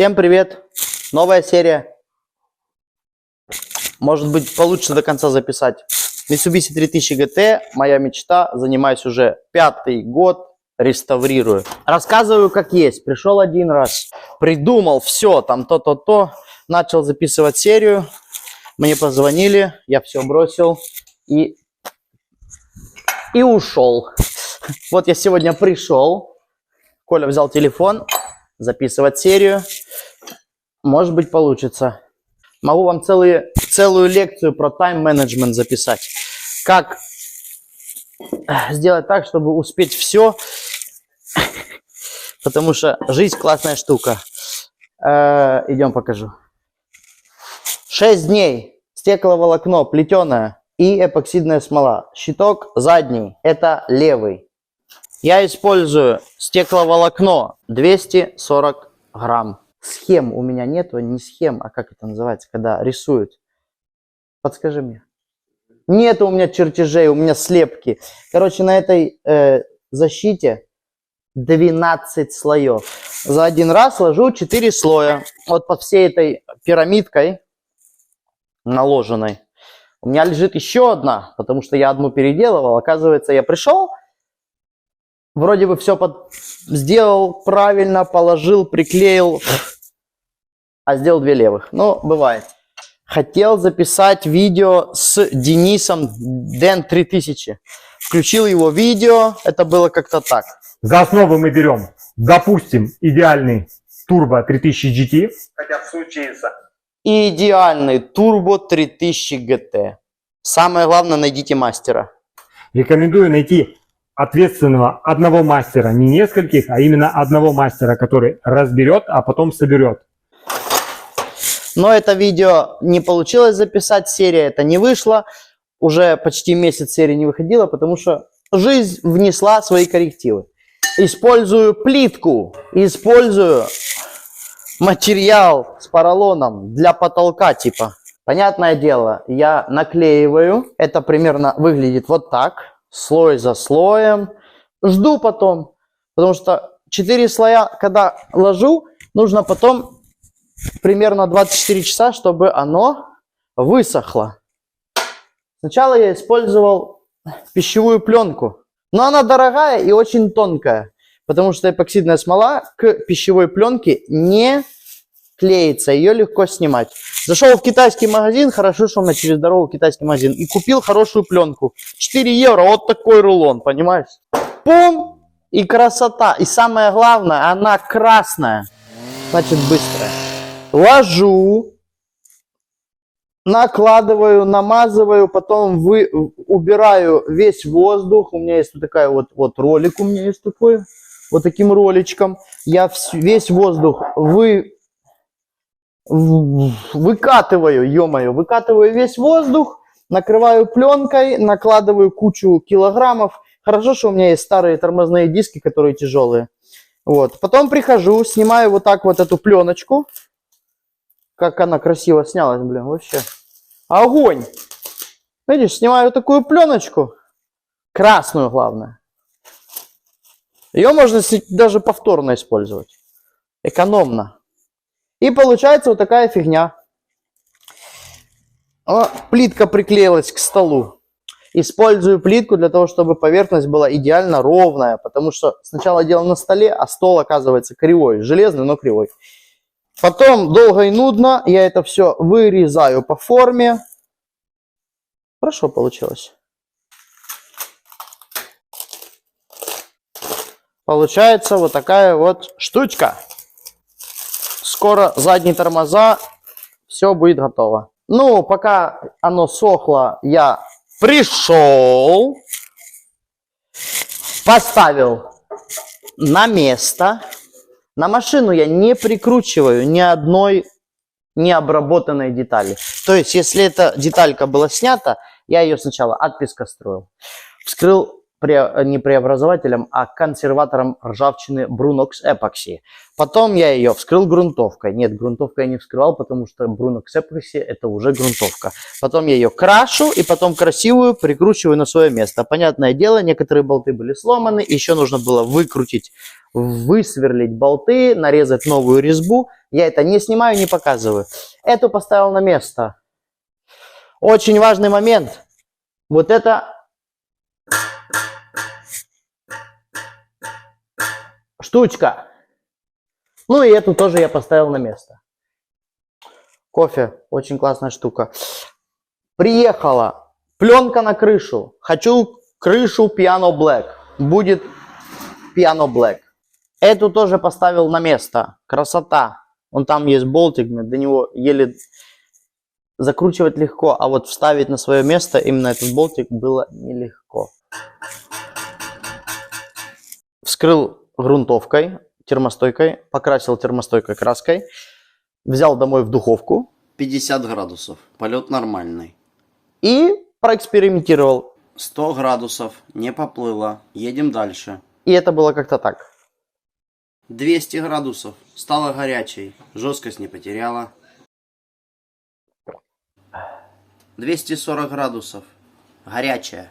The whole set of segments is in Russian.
Всем привет! Новая серия. Может быть, получше до конца записать. Mitsubishi 3000 GT, моя мечта. Занимаюсь уже 5-й год, реставрирую. Рассказываю как есть. Пришел один раз, придумал все, там то. Начал записывать серию. Мне позвонили, я все бросил и ушел. Вот я сегодня пришел. Коля взял телефон, записывать серию. Может быть, получится. Могу вам целую лекцию про тайм-менеджмент записать. Как сделать так, чтобы успеть все. Потому что жизнь классная штука. Идем покажу. 6 дней. Стекловолокно плетеное и эпоксидная смола. Щиток задний. Это левый. Я использую стекловолокно 240 грамм. Схем у меня нету, не схем, а как это называется, когда рисуют. Подскажи мне. Нету у меня чертежей, у меня слепки. Короче, на этой защите 12 слоев. За один раз ложу 4 слоя. Вот под всей этой пирамидкой наложенной. У меня лежит еще одна, потому что я одну переделывал. Оказывается, я пришел, вроде бы все сделал правильно, положил, приклеил, а сделал 2 левых. Ну, бывает. Хотел записать видео с Денисом Дэн 3000. Включил его видео, это было как-то так. За основу мы берем, допустим, идеальный Turbo 3000 GT. Хотят случиться. И идеальный Turbo 3000 GT. Самое главное, найдите мастера. Рекомендую найти ответственного одного мастера, не нескольких, а именно одного мастера, который разберет, а потом соберет. Но это видео не получилось записать, серия это не вышла. Уже почти месяц серия не выходила, потому что жизнь внесла свои коррективы. Использую плитку, использую материал с поролоном для потолка типа. Понятное дело, я наклеиваю. Это примерно выглядит вот так. Слой за слоем. Жду потом. Потому что 4 слоя, когда ложу, нужно потом примерно 24 часа, чтобы оно высохло. Сначала я использовал пищевую пленку. Но она дорогая и очень тонкая. Потому что эпоксидная смола к пищевой пленке не клеится. Ее легко снимать. Зашел в китайский магазин. Хорошо, что у меня через дорогу китайский магазин. И купил хорошую пленку. 4 евро. Вот такой рулон. Понимаешь? Пум! И красота. И самое главное, она красная. Значит, быстрая. Ложу. Накладываю, намазываю. Потом убираю весь воздух. У меня есть вот такая вот ролик. У меня есть такой. Вот таким роличком. Я весь воздух выкатываю, ё-моё, выкатываю весь воздух, накрываю пленкой, накладываю кучу килограммов. Хорошо, что у меня есть старые тормозные диски, которые тяжелые. Вот. Потом прихожу, снимаю вот так вот эту пленочку. Как она красиво снялась, блин, вообще. Огонь! Видишь, снимаю такую пленочку. Красную, главное. Ее можно даже повторно использовать. Экономно. И получается вот такая фигня. Плитка приклеилась к столу. Использую плитку для того, чтобы поверхность была идеально ровная. Потому что сначала делал на столе, а стол оказывается кривой. Железный, но кривой. Потом долго и нудно я это все вырезаю по форме. Хорошо получилось. Получается вот такая вот штучка. Скоро задние тормоза, все будет готово. Ну, пока оно сохло, я пришел, поставил на место. На машину я не прикручиваю ни одной необработанной детали. То есть, если эта деталька была снята, я ее сначала отпескостроил. Вскрыл не преобразователем, а консерватором ржавчины Brunox Epoxy. Потом я ее вскрыл грунтовкой. Нет, грунтовкой я не вскрывал, потому что Brunox Epoxy это уже грунтовка. Потом я ее крашу и потом красивую прикручиваю на свое место. Понятное дело, некоторые болты были сломаны. Еще нужно было выкрутить высверлить болты, нарезать новую резьбу. Я это не снимаю, не показываю. Эту поставил на место. Очень важный момент. Вот это штучка. Ну и эту тоже я поставил на место. Кофе. Очень классная штука. Приехала. Пленка на крышу. Хочу крышу Piano Black. Будет Piano Black. Эту тоже поставил на место. Красота. Вон там есть болтик, до него еле закручивать легко, а вот вставить на свое место именно этот болтик было нелегко. Вскрыл грунтовкой, термостойкой, покрасил термостойкой краской, взял домой в духовку. 50 градусов, полет нормальный. И проэкспериментировал. 100 градусов, не поплыло, едем дальше. И это было как-то так. 200 градусов, стало горячей, жесткость не потеряла. 240 градусов, горячая.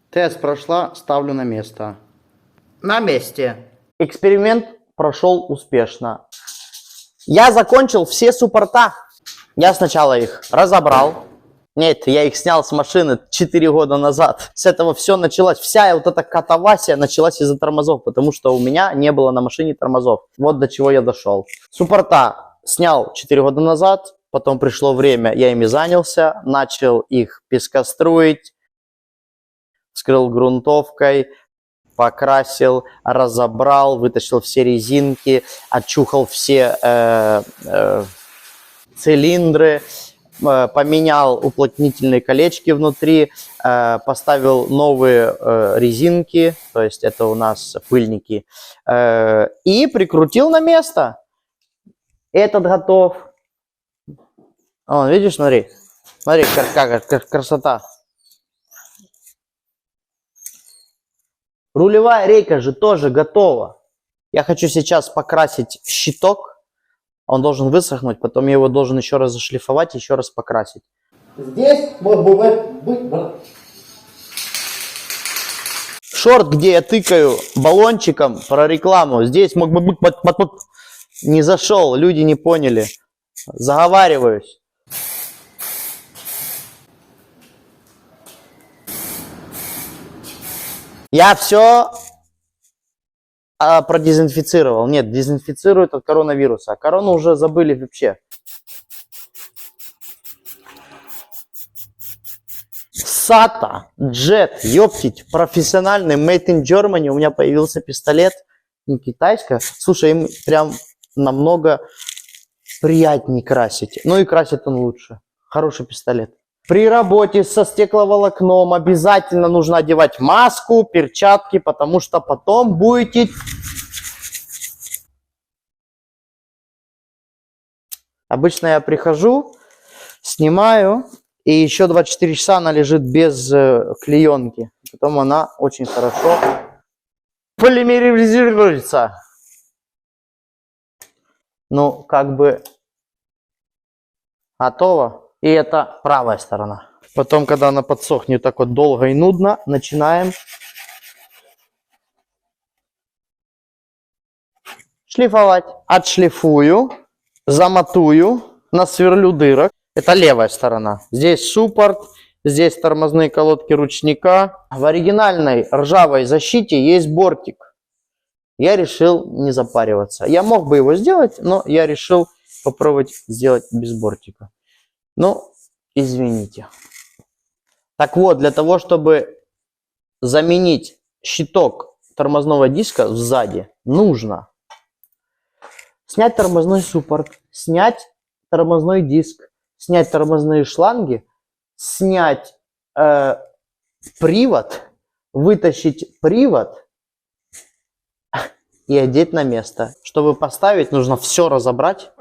Тест прошла, ставлю на место. На месте. Эксперимент прошел успешно. Я закончил все суппорта. Я сначала их разобрал. Нет, я их снял с машины 4 года назад. С этого все началось. Вся вот эта катавасия началась из-за тормозов, потому что у меня не было на машине тормозов. Вот до чего я дошел. Суппорта снял 4 года назад. Потом пришло время, я ими занялся. Начал их пескоструить. Вскрыл грунтовкой. Покрасил, разобрал, вытащил все резинки. Отчухал все цилиндры. Поменял уплотнительные колечки внутри, поставил новые резинки, то есть это у нас пыльники, и прикрутил на место. Этот готов. Вон, видишь, смотри, какая красота. Рулевая рейка же тоже готова. Я хочу сейчас покрасить щиток. Он должен высохнуть, потом я его должен еще раз зашлифовать, еще раз покрасить. Здесь мог бы быть шорт, где я тыкаю баллончиком про рекламу. Здесь мог бы быть... Не зашел, люди не поняли. Заговариваюсь. Я все... продезинфицировал. Нет, дезинфицируют от коронавируса. А корону уже забыли вообще. SATA Jet, ёптить, профессиональный, made in Germany. У меня появился пистолет, не китайская. Слушай, им прям намного приятнее красить. Ну и красит он лучше. Хороший пистолет. При работе со стекловолокном обязательно нужно одевать маску, перчатки, потому что потом будете... Обычно я прихожу, снимаю, и еще 24 часа она лежит без клеенки. Потом она очень хорошо полимеризируется. Ну, как бы готово. И это правая сторона. Потом, когда она подсохнет так вот долго и нудно, начинаем шлифовать. Отшлифую, замотую, насверлю дырок. Это левая сторона. Здесь суппорт, здесь тормозные колодки ручника. В оригинальной ржавой защите есть бортик. Я решил не запариваться. Я мог бы его сделать, но я решил попробовать сделать без бортика. Ну, извините. Так вот, для того, чтобы заменить щиток тормозного диска сзади, нужно снять тормозной суппорт, снять тормозной диск, снять тормозные шланги, снять привод, вытащить привод и одеть на место. Чтобы поставить, нужно все разобрать,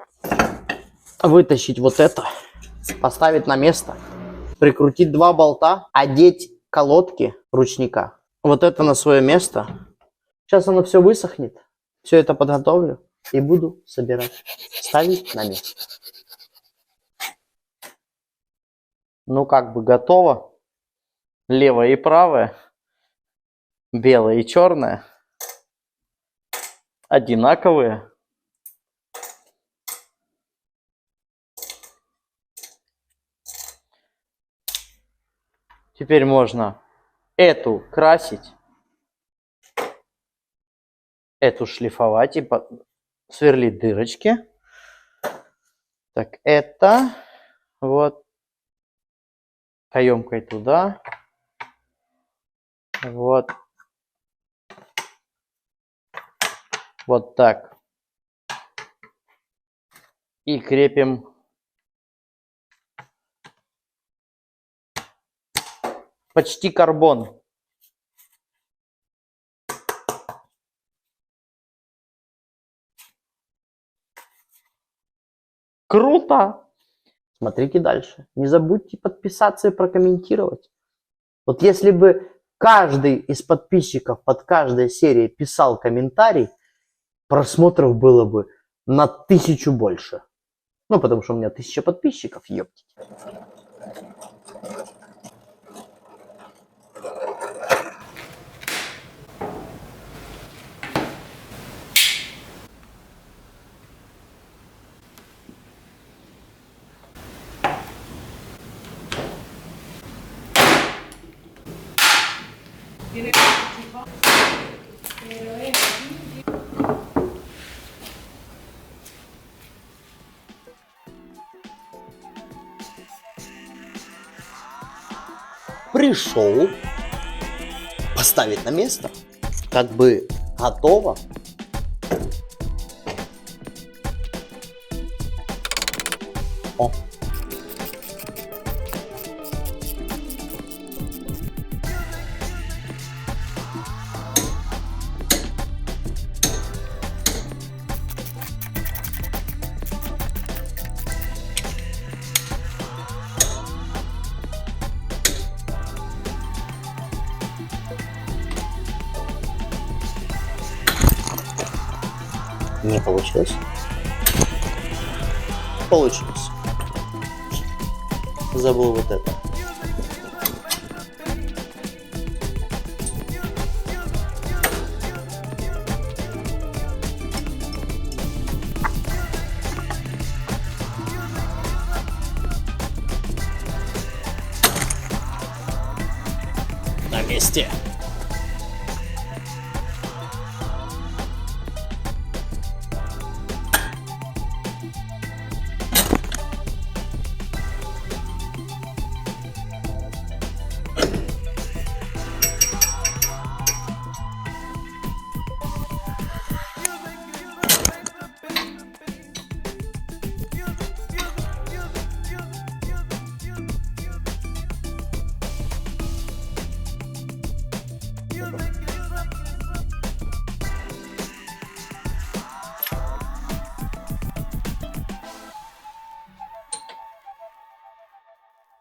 вытащить вот это, поставить на место, прикрутить 2 болта, одеть колодки ручника. Вот это на свое место. Сейчас оно все высохнет, все это подготовлю и буду собирать, ставить на место. Ну как бы готово. Левое и правое, белое и черное. одинаковые. Теперь можно эту красить, эту шлифовать и сверлить дырочки. Так, это вот каемкой туда. Вот. Вот так. И крепим почти карбон. Круто! Смотрите дальше. Не забудьте подписаться и прокомментировать. Вот если бы каждый из подписчиков под каждой серией писал комментарий, просмотров было бы на 1000 больше. Ну, потому что у меня 1000 подписчиков, ёптить. Пришел поставить на место, как бы готово. О. Не получилось. Получилось. Забыл вот это. На месте.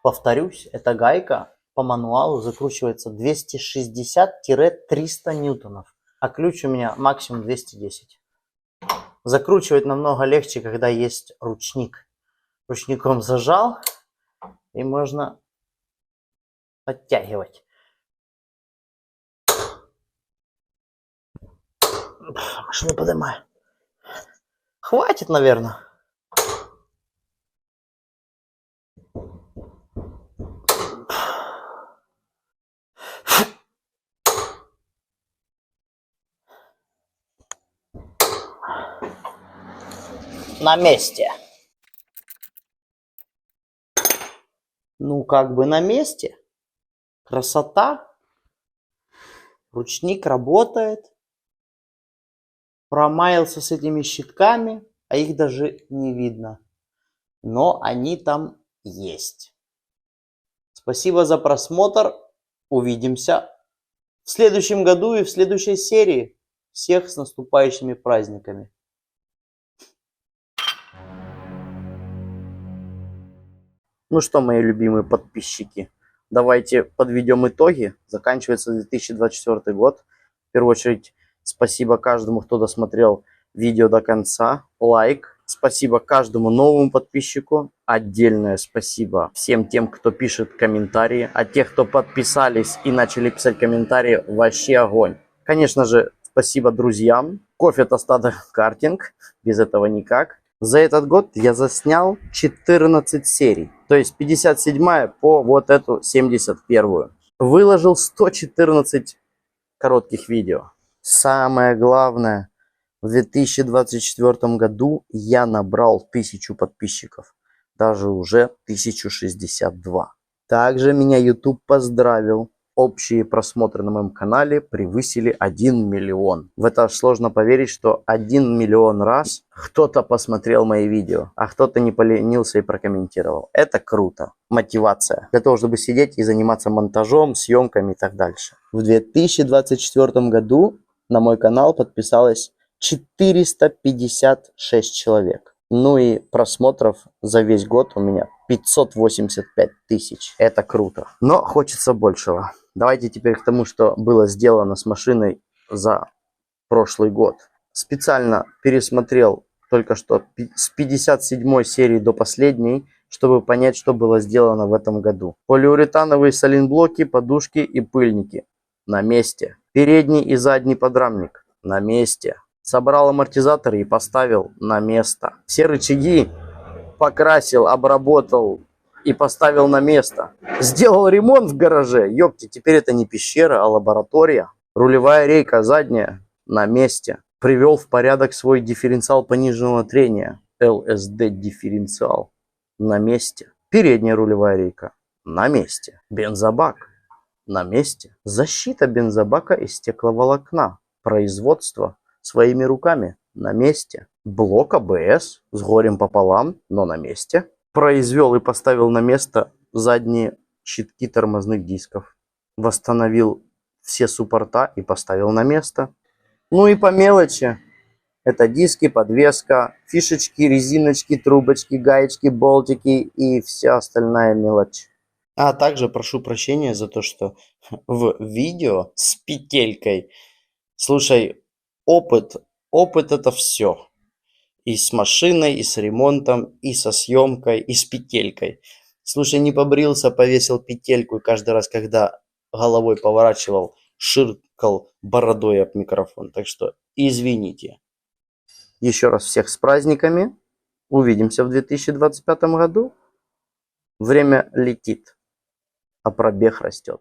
Повторюсь, эта гайка по мануалу закручивается 260-300 ньютонов, а ключ у меня максимум 210. Закручивать намного легче, когда есть ручник. Ручником зажал, и можно подтягивать. Машину поднимаю. Хватит, наверное. На месте. Ну, как бы на месте. Красота. Ручник работает. Промаялся с этими щитками, а их даже не видно. Но они там есть. Спасибо за просмотр. Увидимся в следующем году и в следующей серии. Всех с наступающими праздниками. Ну что, мои любимые подписчики, давайте подведем итоги. Заканчивается 2024 год. В первую очередь, спасибо каждому, кто досмотрел видео до конца. Лайк. Спасибо каждому новому подписчику. Отдельное спасибо всем тем, кто пишет комментарии. А тех, кто подписались и начали писать комментарии, вообще огонь. Конечно же, в Спасибо друзьям. Кофе Тостадо картинг. Без этого никак. За этот год я заснял 14 серий. То есть 57 по вот эту 71. Выложил 114 коротких видео. Самое главное, в 2024 году я набрал 1000 подписчиков. Даже уже 1062. Также меня YouTube поздравил. Общие просмотры на моем канале превысили 1 миллион. В это аж сложно поверить, что 1 миллион раз кто-то посмотрел мои видео, а кто-то не поленился и прокомментировал. Это круто. Мотивация. Для того, чтобы сидеть и заниматься монтажом, съемками и так дальше. В 2024 году на мой канал подписалось 456 человек. Ну и просмотров за весь год у меня 585 тысяч. Это круто. Но хочется большего. Давайте теперь к тому, что было сделано с машиной за прошлый год. Специально пересмотрел только что с 57 серии до последней, чтобы понять, что было сделано в этом году. Полиуретановые саленблоки, подушки и пыльники на месте. Передний и задний подрамник на месте. Собрал амортизаторы и поставил на место. Все рычаги покрасил, обработал и поставил на место. Сделал ремонт в гараже. Ёпти, теперь это не пещера, а лаборатория. Рулевая рейка задняя на месте. Привел в порядок свой дифференциал пониженного трения. LSD дифференциал на месте. Передняя рулевая рейка на месте. Бензобак на месте. Защита бензобака из стекловолокна. Производство своими руками на месте. Блок АБС с горем пополам, но на месте. Произвел и поставил на место задние щитки тормозных дисков. Восстановил все суппорта и поставил на место. Ну и по мелочи. Это диски, подвеска, фишечки, резиночки, трубочки, гаечки, болтики и вся остальная мелочь. А также прошу прощения за то, что в видео с петелькой. Слушай, опыт это все. И с машиной, и с ремонтом, и со съемкой, и с петелькой. Слушай, не побрился, повесил петельку, и каждый раз, когда головой поворачивал, ширкал бородой об микрофон. Так что извините. Еще раз всех с праздниками. Увидимся в 2025 году. Время летит, а пробег растет.